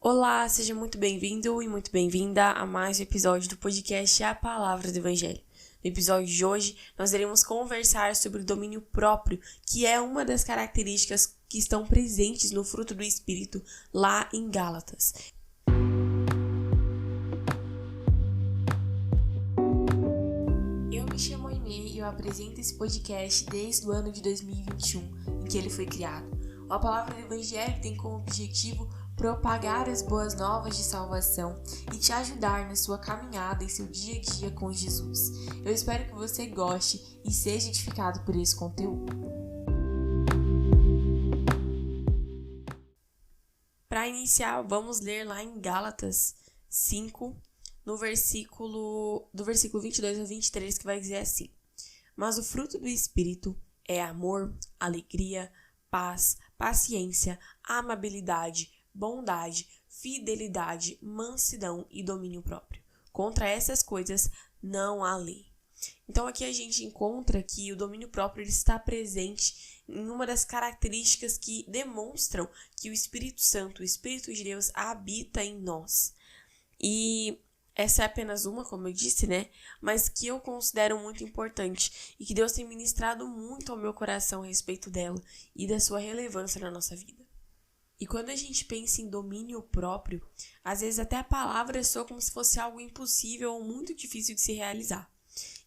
Olá, seja muito bem-vindo e muito bem-vinda a mais um episódio do podcast A Palavra do Evangelho. No episódio de hoje, nós iremos conversar sobre o domínio próprio, que é uma das características que estão presentes no fruto do Espírito lá em Gálatas. Eu me chamo Aimee e eu apresento esse podcast desde o ano de 2021, em que ele foi criado. A Palavra do Evangelho tem como objetivo propagar as boas novas de salvação e te ajudar na sua caminhada em seu dia a dia com Jesus. Eu espero que você goste e seja edificado por esse conteúdo. Para iniciar, vamos ler lá em Gálatas 5, do versículo 22 a 23, que vai dizer assim: Mas o fruto do Espírito é amor, alegria, paz, paciência, amabilidade, bondade, fidelidade, mansidão e domínio próprio. Contra essas coisas não há lei. Então aqui a gente encontra que o domínio próprio ele está presente em uma das características que demonstram que o Espírito Santo, o Espírito de Deus, habita em nós. E essa é apenas uma, como eu disse, mas que eu considero muito importante e que Deus tem ministrado muito ao meu coração a respeito dela e da sua relevância na nossa vida. E quando a gente pensa em domínio próprio, às vezes até a palavra soa como se fosse algo impossível ou muito difícil de se realizar.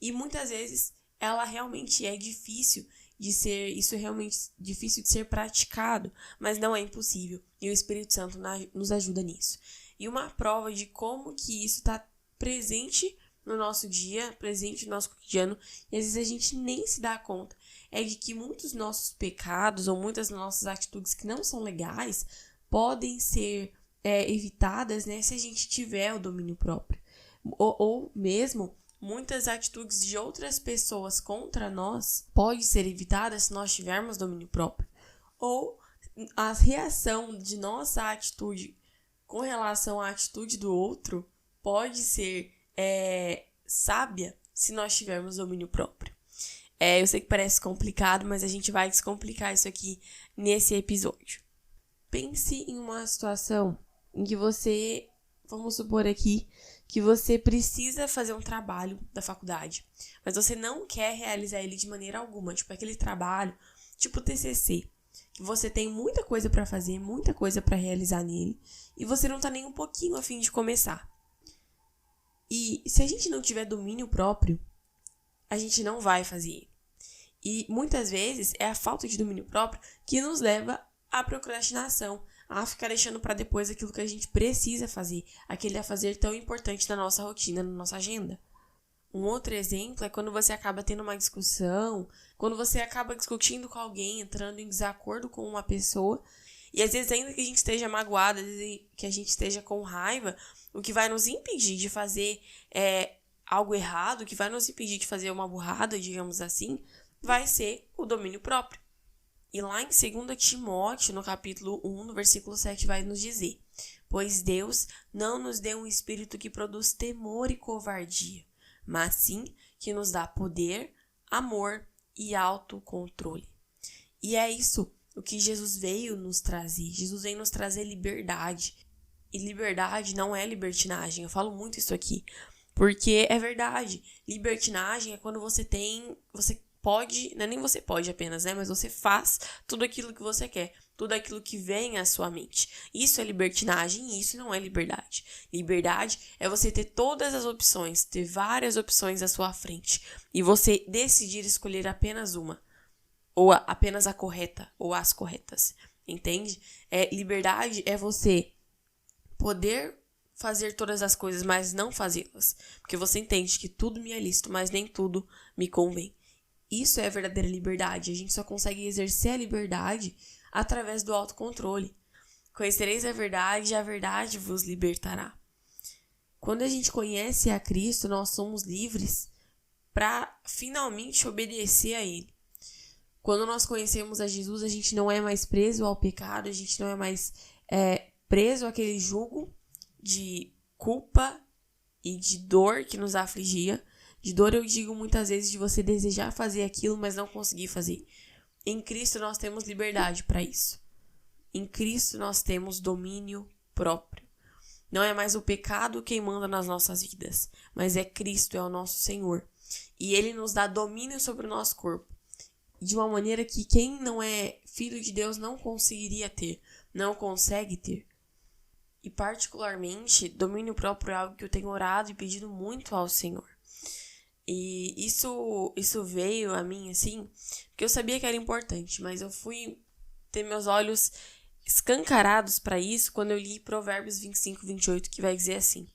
E muitas vezes ela realmente é difícil de ser, isso é realmente difícil de ser praticado, mas não é impossível. E o Espírito Santo nos ajuda nisso. E uma prova de como que isso está presente no nosso dia, presente no nosso cotidiano, e às vezes a gente nem se dá conta, é de que muitos nossos pecados ou muitas nossas atitudes que não são legais podem ser evitadas, se a gente tiver o domínio próprio. Ou mesmo muitas atitudes de outras pessoas contra nós podem ser evitadas se nós tivermos domínio próprio. Ou a reação de nossa atitude com relação à atitude do outro pode ser sábia se nós tivermos domínio próprio. Eu sei que parece complicado, mas a gente vai descomplicar isso aqui nesse episódio. Pense em uma situação em que você, vamos supor aqui, que você precisa fazer um trabalho da faculdade, mas você não quer realizar ele de maneira alguma, tipo aquele trabalho, tipo TCC, que você tem muita coisa para fazer, muita coisa para realizar nele, e você não tá nem um pouquinho a fim de começar. E se a gente não tiver domínio próprio, a gente não vai fazer. E muitas vezes é a falta de domínio próprio que nos leva à procrastinação, a ficar deixando para depois aquilo que a gente precisa fazer, aquele a fazer tão importante na nossa rotina, na nossa agenda. Um outro exemplo é quando você acaba tendo uma discussão, quando você acaba discutindo com alguém, entrando em desacordo com uma pessoa, e às vezes ainda que a gente esteja magoado, às vezes que a gente esteja com raiva, o que vai nos impedir de fazer algo errado, o que vai nos impedir de fazer uma burrada, digamos assim, vai ser o domínio próprio. E lá em 2 Timóteo, no capítulo 1, no versículo 7, vai nos dizer: Pois Deus não nos deu um espírito que produz temor e covardia, mas sim que nos dá poder, amor e autocontrole. E é isso o que Jesus veio nos trazer. Jesus veio nos trazer liberdade. E liberdade não é libertinagem. Eu falo muito isso aqui, porque é verdade. Libertinagem é quando você pode, não é nem você pode apenas, mas você faz tudo aquilo que você quer, tudo aquilo que vem à sua mente. Isso é libertinagem e isso não é liberdade. Liberdade é você ter todas as opções, ter várias opções à sua frente e você decidir escolher apenas uma, ou apenas a correta, ou as corretas, entende? Liberdade é você poder fazer todas as coisas, mas não fazê-las, porque você entende que tudo me é lícito, mas nem tudo me convém. Isso é a verdadeira liberdade. A gente só consegue exercer a liberdade através do autocontrole. Conhecereis a verdade vos libertará. Quando a gente conhece a Cristo, nós somos livres para finalmente obedecer a Ele. Quando nós conhecemos a Jesus, a gente não é mais preso ao pecado, a gente não é mais preso àquele jugo de culpa e de dor que nos afligia. De dor eu digo muitas vezes de você desejar fazer aquilo, mas não conseguir fazer. Em Cristo nós temos liberdade para isso. Em Cristo nós temos domínio próprio. Não é mais o pecado quem manda nas nossas vidas, mas é Cristo, é o nosso Senhor. E Ele nos dá domínio sobre o nosso corpo, de uma maneira que quem não é filho de Deus não conseguiria ter, não consegue ter. E particularmente, domínio próprio é algo que eu tenho orado e pedido muito ao Senhor. E isso veio a mim, assim, porque eu sabia que era importante, mas eu fui ter meus olhos escancarados para isso quando eu li Provérbios 25, 28, que vai dizer assim: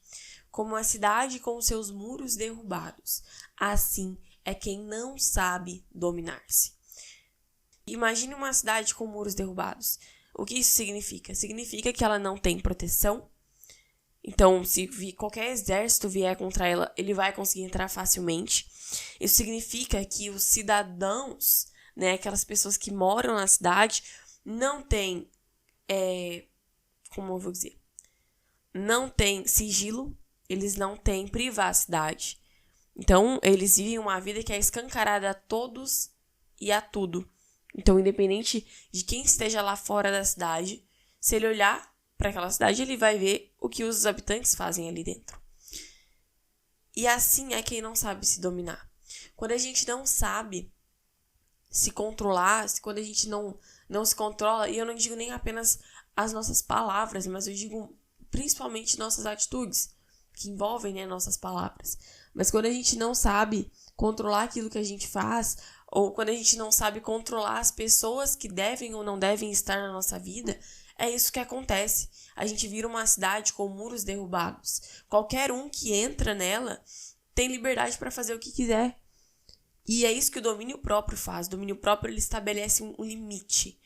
como a cidade com seus muros derrubados, assim é quem não sabe dominar-se. Imagine uma cidade com muros derrubados. O que isso significa? Significa que ela não tem proteção. Então, se qualquer exército vier contra ela, ele vai conseguir entrar facilmente. Isso significa que os cidadãos, né, aquelas pessoas que moram na cidade, não têm, como eu vou dizer, não têm sigilo, eles não têm privacidade. Então, eles vivem uma vida que é escancarada a todos e a tudo. Então, independente de quem esteja lá fora da cidade, se ele olhar para aquela cidade, ele vai ver o que os habitantes fazem ali dentro. E assim é quem não sabe se dominar. Quando a gente não sabe se controlar, quando a gente não se controla, e eu não digo nem apenas as nossas palavras, mas eu digo principalmente nossas atitudes, que envolvem, né, nossas palavras. Mas quando a gente não sabe controlar aquilo que a gente faz, ou quando a gente não sabe controlar as pessoas que devem ou não devem estar na nossa vida, é isso que acontece. A gente vira uma cidade com muros derrubados. Qualquer um que entra nela tem liberdade para fazer o que quiser. E é isso que o domínio próprio faz. O domínio próprio, ele estabelece um limite,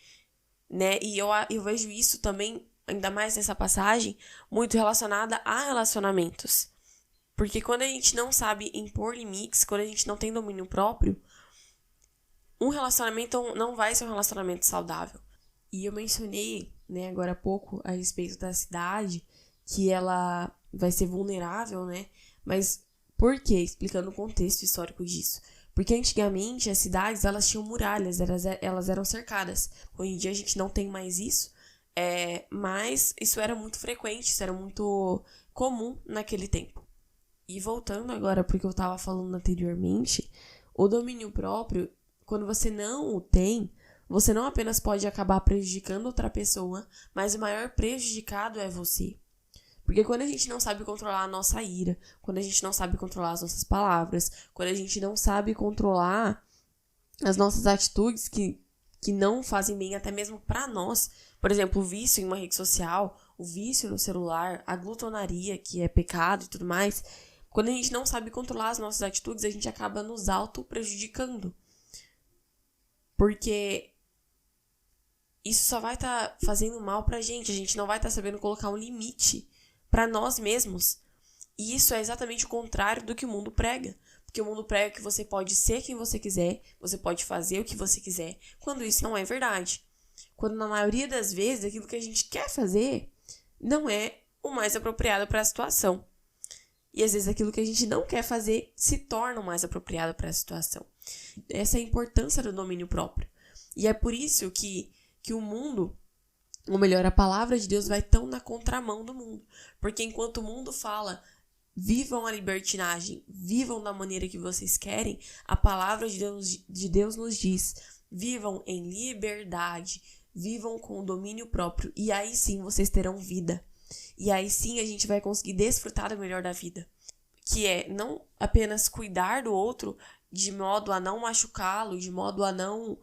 né? E eu vejo isso também, ainda mais nessa passagem, muito relacionada a relacionamentos. Porque quando a gente não sabe impor limites, quando a gente não tem domínio próprio, um relacionamento não vai ser um relacionamento saudável. E eu mencionei, né, agora há pouco a respeito da cidade, que ela vai ser vulnerável, né? Mas por quê? Explicando o contexto histórico disso. Porque antigamente as cidades, elas tinham muralhas, elas eram cercadas. Hoje em dia a gente não tem mais isso, mas isso era muito frequente, isso era muito comum naquele tempo. E voltando agora para o que eu estava falando anteriormente, o domínio próprio, quando você não o tem, você não apenas pode acabar prejudicando outra pessoa, mas o maior prejudicado é você. Porque quando a gente não sabe controlar a nossa ira, quando a gente não sabe controlar as nossas palavras, quando a gente não sabe controlar as nossas atitudes que não fazem bem até mesmo para nós, por exemplo, o vício em uma rede social, o vício no celular, a glutonaria, que é pecado e tudo mais, quando a gente não sabe controlar as nossas atitudes, a gente acaba nos auto-prejudicando. Porque isso só vai estar fazendo mal pra gente, a gente não vai estar sabendo colocar um limite para nós mesmos. E isso é exatamente o contrário do que o mundo prega. Porque o mundo prega que você pode ser quem você quiser, você pode fazer o que você quiser, quando isso não é verdade. Quando na maioria das vezes aquilo que a gente quer fazer não é o mais apropriado para a situação. E às vezes aquilo que a gente não quer fazer se torna o mais apropriado para a situação. Essa é a importância do domínio próprio. E é por isso que o mundo, ou melhor, a palavra de Deus vai tão na contramão do mundo. Porque enquanto o mundo fala, vivam a libertinagem, vivam da maneira que vocês querem, a palavra de Deus nos diz, vivam em liberdade, vivam com domínio próprio, e aí sim vocês terão vida. E aí sim a gente vai conseguir desfrutar do melhor da vida. Que é não apenas cuidar do outro de modo a não machucá-lo, de modo a não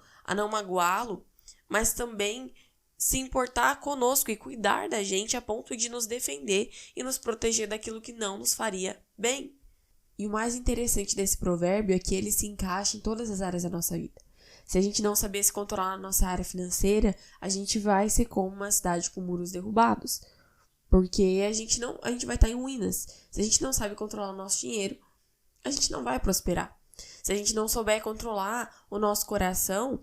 magoá-lo, mas também se importar conosco e cuidar da gente a ponto de nos defender e nos proteger daquilo que não nos faria bem. E o mais interessante desse provérbio é que ele se encaixa em todas as áreas da nossa vida. Se a gente não saber se controlar na nossa área financeira, a gente vai ser como uma cidade com muros derrubados. Porque a gente vai estar em ruínas. Se a gente não sabe controlar o nosso dinheiro, a gente não vai prosperar. Se a gente não souber controlar o nosso coração,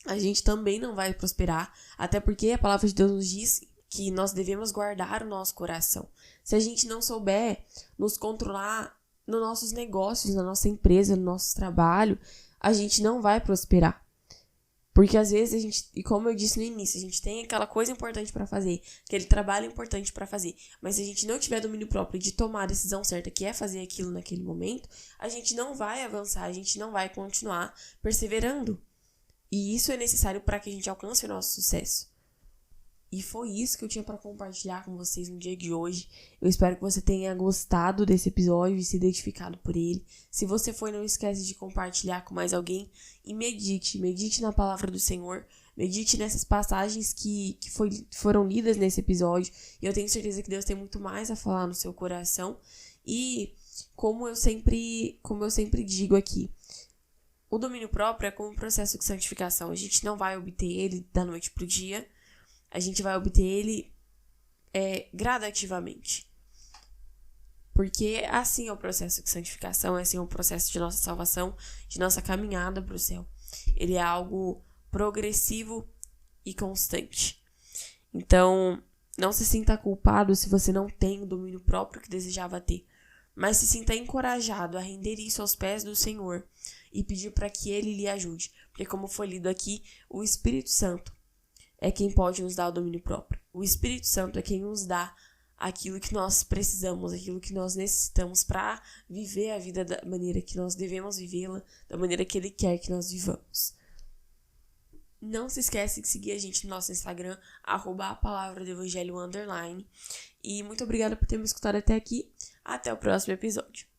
a gente também não vai prosperar. Até porque a palavra de Deus nos diz que nós devemos guardar o nosso coração. Se a gente não souber nos controlar nos nossos negócios, na nossa empresa, no nosso trabalho, a gente não vai prosperar. Porque às vezes a gente, e como eu disse no início, a gente tem aquela coisa importante pra fazer, aquele trabalho importante pra fazer, mas se a gente não tiver domínio próprio de tomar a decisão certa, que é fazer aquilo naquele momento, a gente não vai avançar, a gente não vai continuar perseverando. E isso é necessário para que a gente alcance o nosso sucesso. E foi isso que eu tinha para compartilhar com vocês no dia de hoje. Eu espero que você tenha gostado desse episódio e se identificado por ele. Se você foi, não esquece de compartilhar com mais alguém e medite na palavra do Senhor, medite nessas passagens que foram lidas nesse episódio. E eu tenho certeza que Deus tem muito mais a falar no seu coração. E como eu sempre digo aqui, o domínio próprio é como um processo de santificação. A gente não vai obter ele da noite pro dia. A gente vai obter ele gradativamente. Porque assim é o processo de santificação, assim é o processo de nossa salvação, de nossa caminhada para o céu. Ele é algo progressivo e constante. Então, não se sinta culpado se você não tem o domínio próprio que desejava ter. Mas se sinta encorajado a render isso aos pés do Senhor e pedir para que Ele lhe ajude. Porque como foi lido aqui, o Espírito Santo é quem pode nos dar o domínio próprio. O Espírito Santo é quem nos dá aquilo que nós precisamos, aquilo que nós necessitamos para viver a vida da maneira que nós devemos vivê-la, da maneira que Ele quer que nós vivamos. Não se esquece de seguir a gente no nosso Instagram, @palavradoevangelho_. E muito obrigada por ter me escutado até aqui. Até o próximo episódio.